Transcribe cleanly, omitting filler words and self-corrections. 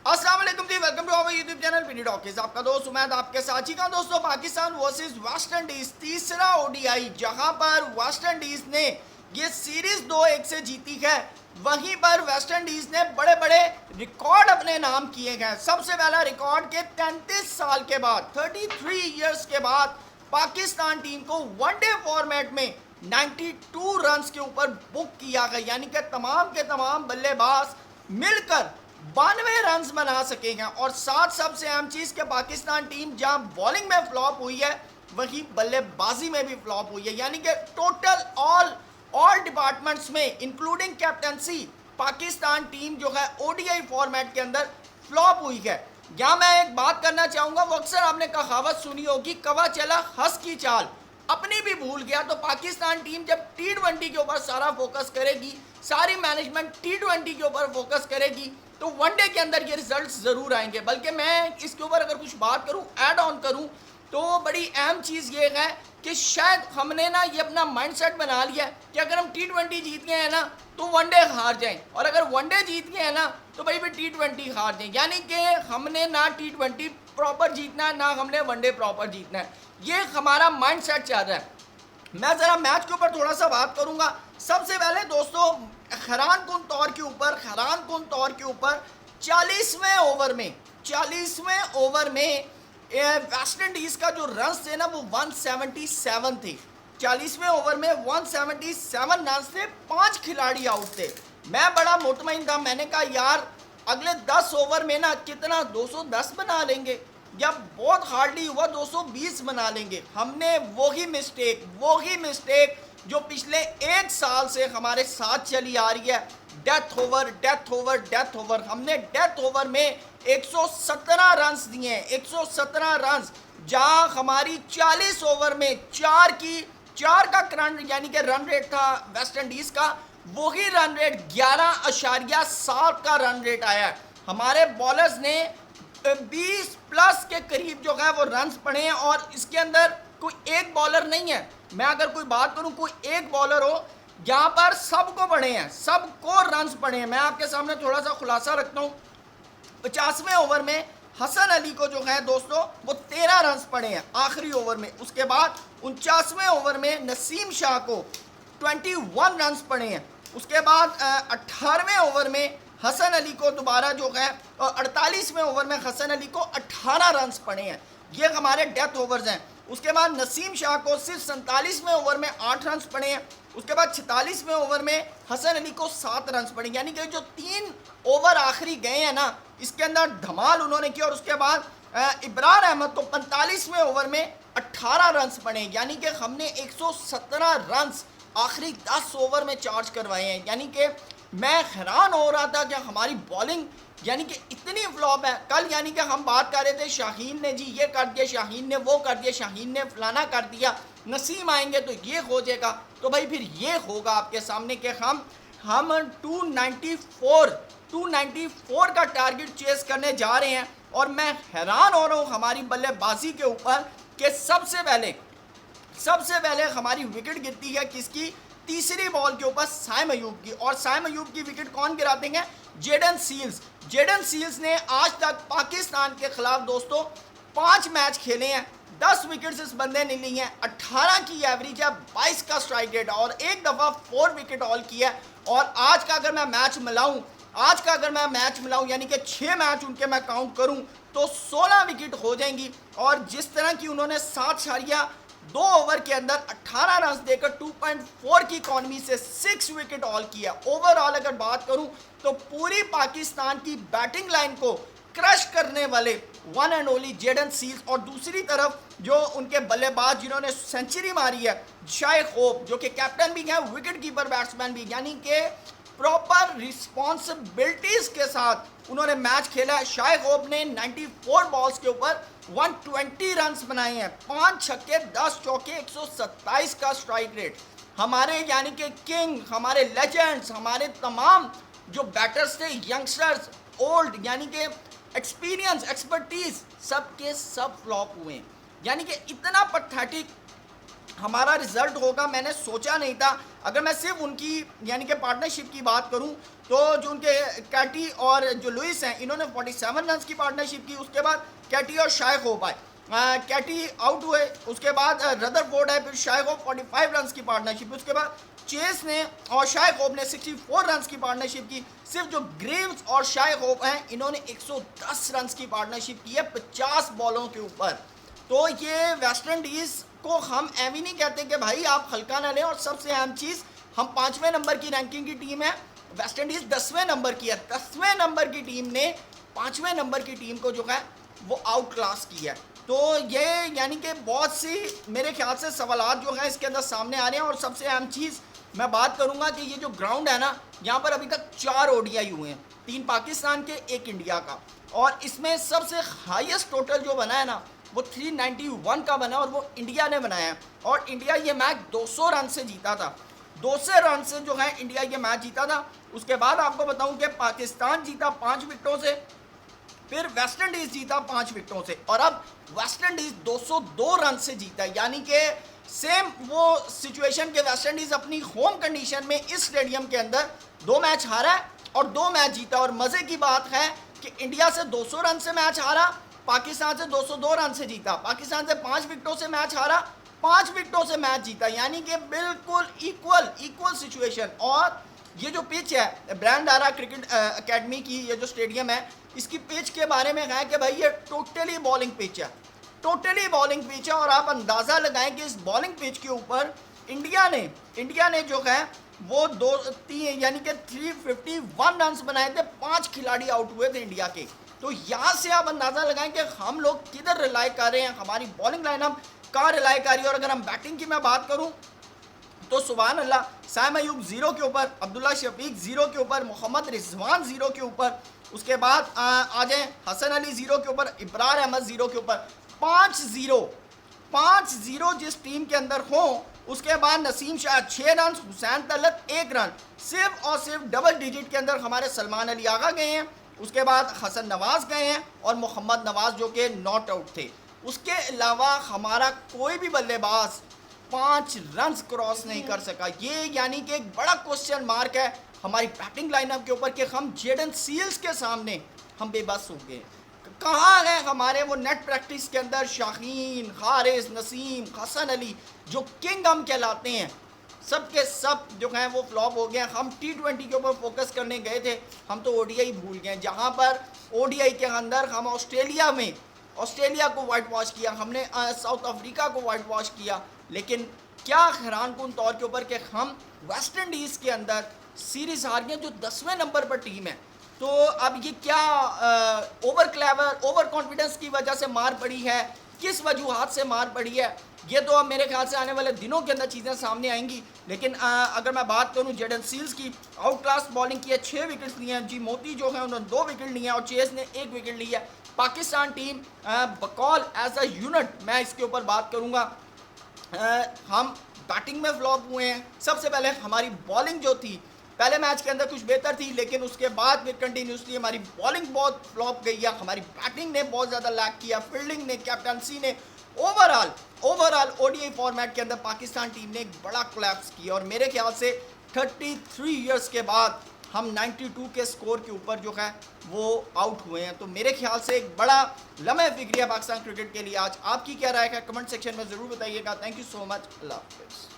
अस्सलाम वालेकुम जी, welcome to our YouTube channel PD talkies. आपका दोस्त उमैद आपके साथ ही का दोस्तों, पाकिस्तान वर्सेस वेस्ट इंडीज तीसरा ओडीआई, जहां पर वेस्ट इंडीज ने ये सीरीज 2-1 से जीती है, वहीं पर वेस्ट इंडीज ने बड़े बड़े रिकॉर्ड अपने नाम किए हैं। सबसे पहला रिकॉर्ड के 33 साल के बाद, 33 ईयर्स के बाद पाकिस्तान टीम को वनडे फॉर्मेट में 92 रन्स के ऊपर बुक किया गया, यानी कि तमाम के तमाम बल्लेबाज मिलकर 92 रन्स बना सके हैं। और साथ सबसे अहम चीज़ कि पाकिस्तान टीम जहां बॉलिंग में फ्लॉप हुई है, वहीं बल्लेबाजी में भी फ्लॉप हुई है, यानी कि टोटल ऑल डिपार्टमेंट्स में इंक्लूडिंग कैप्टनसी पाकिस्तान टीम जो है ओडीआई फॉर्मेट के अंदर फ्लॉप हुई है। यहाँ मैं एक बात करना चाहूँगा, वो अक्सर आपने कहावत सुनी होगी, कवा चला हंस की चाल, अपनी भी भूल गया। तो पाकिस्तान टीम जब T20 के ऊपर सारा फोकस करेगी, सारी मैनेजमेंट T20 के ऊपर फोकस करेगी, तो वनडे के अंदर ये रिजल्ट्स ज़रूर आएंगे। बल्कि मैं इसके ऊपर अगर कुछ बात करूं, ऐड ऑन करूं, तो बड़ी अहम चीज़ ये है कि शायद हमने ना ये अपना माइंडसेट बना लिया है कि अगर हम T20 जीत गए हैं ना तो वनडे हार जाएं, और अगर वनडे जीत गए हैं ना तो भाई भी T20 हार जाएं। यानी कि हमने ना T20 प्रॉपर जीतना है, ना हमने वनडे प्रॉपर जीतना है। ये हमारा माइंडसेट चल रहा है। मैं ज़रा मैच के ऊपर थोड़ा सा बात करूंगा। सबसे पहले दोस्तों, हैरान कुन तौर के ऊपर 40वें ओवर में वेस्ट इंडीज़ का जो रन्स थे ना वो 177 थे। 40वें ओवर में 177 रन्स थे, 5 खिलाड़ी आउट थे। मैं बड़ा मुतमईन था, मैंने कहा यार अगले 10 ओवर में ना कितना 210 बना लेंगे, या बहुत हार्डली हुआ 220 बना लेंगे। हमने वही मिस्टेक जो पिछले 1 साल से हमारे साथ चली आ रही है, डेथ ओवर। हमने डेथ ओवर में 117 रन्स दिए हैं, 117 रन्स, जहां हमारी 40 ओवर में 4 का रन यानी कि रन रेट था वेस्ट इंडीज़ का, वही रन रेट 11.7 का रन रेट आया है। हमारे बॉलर्स ने 20 प्लस के करीब जो है वो रन्स पड़े हैं, और इसके अंदर कोई एक बॉलर नहीं है। मैं अगर कोई बात करूं, कोई एक बॉलर हो, यहाँ पर सबको पड़े हैं, सबको रन्स पड़े हैं। मैं आपके सामने थोड़ा सा खुलासा रखता हूँ। 50वें ओवर में हसन अली को जो है दोस्तों वो 13 रन्स पड़े हैं आखिरी ओवर में। उसके बाद 49वें ओवर में नसीम शाह को 21 रन्स पड़े हैं। उसके बाद 18वें ओवर में हसन अली को दोबारा जो है, और 48वें ओवर में हसन अली को 18 रन्स पड़े हैं। ये हमारे डेथ ओवर्स हैं। उसके बाद नसीम शाह को सिर्फ 47वें ओवर में 8 रन्स पड़े हैं। उसके बाद 46वें ओवर में हसन अली को 7 रन्स पड़े, यानी कि जो 3 ओवर आखिरी गए हैं ना, इसके अंदर धमाल उन्होंने किया। और उसके बाद इब्रार अहमद को 45वें ओवर में 18 रन्स पड़े, यानी कि हमने 117 रन्स आखिरी 10 ओवर में चार्ज करवाए हैं। यानी कि मैं हैरान हो रहा था कि हमारी बॉलिंग यानी कि इतनी फ्लॉप है। कल यानी कि हम बात कर रहे थे, शाहीन ने जी ये कर दिया, शाहीन ने वो कर दिया, शाहीन ने फलाना कर दिया, नसीम आएंगे तो ये हो जाएगा। तो भाई फिर ये होगा आपके सामने कि हम 294 का टारगेट चेस करने जा रहे हैं। और मैं हैरान हो रहा हूँ हमारी बल्लेबाजी के ऊपर कि सबसे पहले हमारी विकेट गिरती है किसकी, तीसरी बॉल के ऊपर साइम अयूब की। और साइम अयूब की विकेट कौन गिराते हैं, जेडन सील्स ने आज तक पाकिस्तान के खिलाफ दोस्तों 5 मैच खेले हैं, 10 विकेट्स इस बंदे ने ली हैं, 18 की एवरेज है, 22 का स्ट्राइक रेट, और एक दफ़ा 4 विकेट ऑल किया है। और आज का अगर मैं मैच मिलाऊं यानी कि 6 मैच उनके मैं काउंट करूं तो 16 विकेट हो जाएंगी। और जिस तरह की उन्होंने 7.2 ओवर के अंदर 18 रन देकर 2.4 की इकॉनमी से 6 विकेट ऑल किया। ओवरऑल अगर बात करूं तो पूरी पाकिस्तान की बैटिंग लाइन को क्रश करने वाले one and only Jayden Seales, और दूसरी तरफ जो उनके बल्लेबाज जिन्होंने सेंचुरी मारी है, शाइख होप, जो कि कैप्टन भी है, विकेट कीपर बैट्समैन भी, यानी कि प्रॉपर रिस्पॉन्सिबिलिटीज के साथ उन्होंने मैच खेला है। शाइख होप ने 94 बॉल्स के ऊपर 120 रन्स बनाए हैं, 5 छक्के 10 चौके, 127 का स्ट्राइक रेट। हमारे यानी कि किंग, हमारे लेजेंड्स, हमारे तमाम जो बैटर्स थे, यंगस्टर्स, ओल्ड यानी कि एक्सपर्टीज, सब के सब फ्लॉप हुए हैं। यानी कि इतना पैथेटिक हमारा रिजल्ट होगा, मैंने सोचा नहीं था। अगर मैं सिर्फ उनकी यानी कि पार्टनरशिप की बात करूं तो जो उनके कैटी और जो लुइस हैं, इन्होंने 47 रन की पार्टनरशिप की। उसके बाद कैटी और शाइक हो पाए, कैटी आउट हुए, उसके बाद रदरफोर्ड है, फिर शाइक 45 रन की पार्टनरशिप, उसके बाद चेस ने और शाइक होप ने 64 रन की पार्टनरशिप की। सिर्फ जो ग्रेव्स और शाइक होप हैं, इन्होंने 110 रन की पार्टनरशिप की है 50 बॉलों के ऊपर। तो ये वेस्ट इंडीज़ को हम एम ही नहीं कहते कि भाई आप हल्का ना लें। और सबसे अहम चीज़, हम 5वें नंबर की रैंकिंग की टीम है, वेस्ट इंडीज़ 10वें नंबर की है। 10वें नंबर की टीम ने 5वें नंबर की टीम को जो है वो आउट क्लास किया है। तो ये यानी कि बहुत सी मेरे ख्याल से सवालात जो हैं इसके अंदर सामने आ रहे हैं। और सबसे अहम चीज़ मैं बात करूंगा कि ये जो ग्राउंड है ना, यहाँ पर अभी तक 4 ओडीआई हुए हैं, 3 पाकिस्तान के, 1 इंडिया का। और इसमें सबसे हाईएस्ट टोटल जो बना है ना वो 391 का बना और वो इंडिया ने बनाया है। और इंडिया ये मैच 200 रन से जीता था, 200 रन से जो है इंडिया ये मैच जीता था। उसके बाद आपको बताऊं कि पाकिस्तान जीता 5 विकेटों से, फिर वेस्ट इंडीज जीता 5 विकेटों से, और अब वेस्ट इंडीज 202 रन से जीता। यानी कि सेम वो सिचुएशन के वेस्ट इंडीज अपनी होम कंडीशन में इस स्टेडियम के अंदर 2 मैच हारा है और 2 मैच जीता। और मज़े की बात है कि इंडिया से 200 रन से मैच हारा, पाकिस्तान से 202 रन से जीता, पाकिस्तान से 5 विकेटों से मैच हारा, 5 विकेटों से मैच जीता। यानी कि बिल्कुल इक्वल सिचुएशन। और ये जो पिच है ब्रांडारा क्रिकेट एकेडमी की, ये जो स्टेडियम है, इसकी पिच के बारे में है कि भाई ये टोटली बॉलिंग पिच है, टोटली बॉलिंग पिच है। और आप अंदाज़ा लगाएं कि इस बॉलिंग पिच के ऊपर इंडिया ने जो है वो 2-3 यानी कि 351 रन बनाए थे, 5 खिलाड़ी आउट हुए थे इंडिया के। तो यहाँ से आप अंदाज़ा लगाएं कि हम लोग किधर रिलाई कर रहे हैं, हमारी बॉलिंग लाइनअप कहाँ रिलाई कर रही है। और अगर हम बैटिंग की मैं बात करूँ तो सुभान अल्लाह, साइम अयूब 0 के ऊपर, अब्दुल्ला शफीक 0 के ऊपर, मोहम्मद रिजवान 0 के ऊपर, उसके बाद आ जाए हसन अली 0 के ऊपर, इब्रार अहमद 0 के ऊपर। 5-0 जिस टीम के अंदर हो, उसके बाद नसीम शाह 6 रन, हुसैन तलत 1 रन, सिर्फ और सिर्फ डबल डिजिट के अंदर हमारे सलमान अली आगा गए हैं। उसके बाद हसन नवाज गए हैं और मोहम्मद नवाज जो कि नॉट आउट थे। उसके अलावा हमारा कोई भी बल्लेबाज 5 रन क्रॉस नहीं कर सका। ये यानी कि एक बड़ा क्वेश्चन मार्क है हमारी बैटिंग लाइनअप के ऊपर कि हम जेडन सील्स के सामने हम बेबस हो गए। कहाँ है हमारे वो नेट प्रैक्टिस के अंदर शाहीन, हारिस, नसीम, हसन अली जो किंग हम कहलाते हैं, सब के सब जो हैं वो फ्लॉप हो गए। हम T20 के ऊपर फोकस करने गए थे, हम तो ओडीआई भूल गए। जहाँ पर ओडीआई के अंदर हम ऑस्ट्रेलिया को वाइट वॉश किया, हमने साउथ अफ्रीका को वाइट वॉश किया। लेकिन क्या हैरानकुन तौर के ऊपर कि हम वेस्ट इंडीज़ के अंदर सीरीज़ हार गए जो 10वें नंबर पर टीम है। तो अब ये क्या ओवर कॉन्फिडेंस की वजह से मार पड़ी है, किस वजूहात से मार पड़ी है, ये तो अब मेरे ख्याल से आने वाले दिनों के अंदर चीज़ें सामने आएंगी। लेकिन अगर मैं बात करूं जेडन सील्स की, आउट क्लास बॉलिंग की है, 6 विकेट्स लिए हैं। जी मोती जो है उन्होंने 2 विकेट लिए हैं और चेस ने 1 विकेट लिया है। पाकिस्तान टीम बकौल एज अ यूनिट मैं इसके ऊपर बात करूँगा, हम बैटिंग में फ्लॉप हुए हैं। सबसे पहले हमारी बॉलिंग जो थी पहले मैच के अंदर कुछ बेहतर थी, लेकिन उसके बाद फिर कंटिन्यूसली हमारी बॉलिंग बहुत फ्लॉप गई है, हमारी बैटिंग ने बहुत ज़्यादा लैक किया, फील्डिंग ने, कैप्टनसी ने, ओवरऑल ओडीआई फॉर्मेट के अंदर पाकिस्तान टीम ने एक बड़ा कोलैप्स किया। और मेरे ख्याल से 33 ईयर्स के बाद हम 92 के स्कोर के ऊपर जो है वो आउट हुए हैं। तो मेरे ख्याल से एक बड़ा लम्हे फिक्री है पाकिस्तान क्रिकेट के लिए। आज आपकी क्या राय है कमेंट सेक्शन में ज़रूर बताइएगा। थैंक यू सो मच, अल्लाह हाफ़िज़।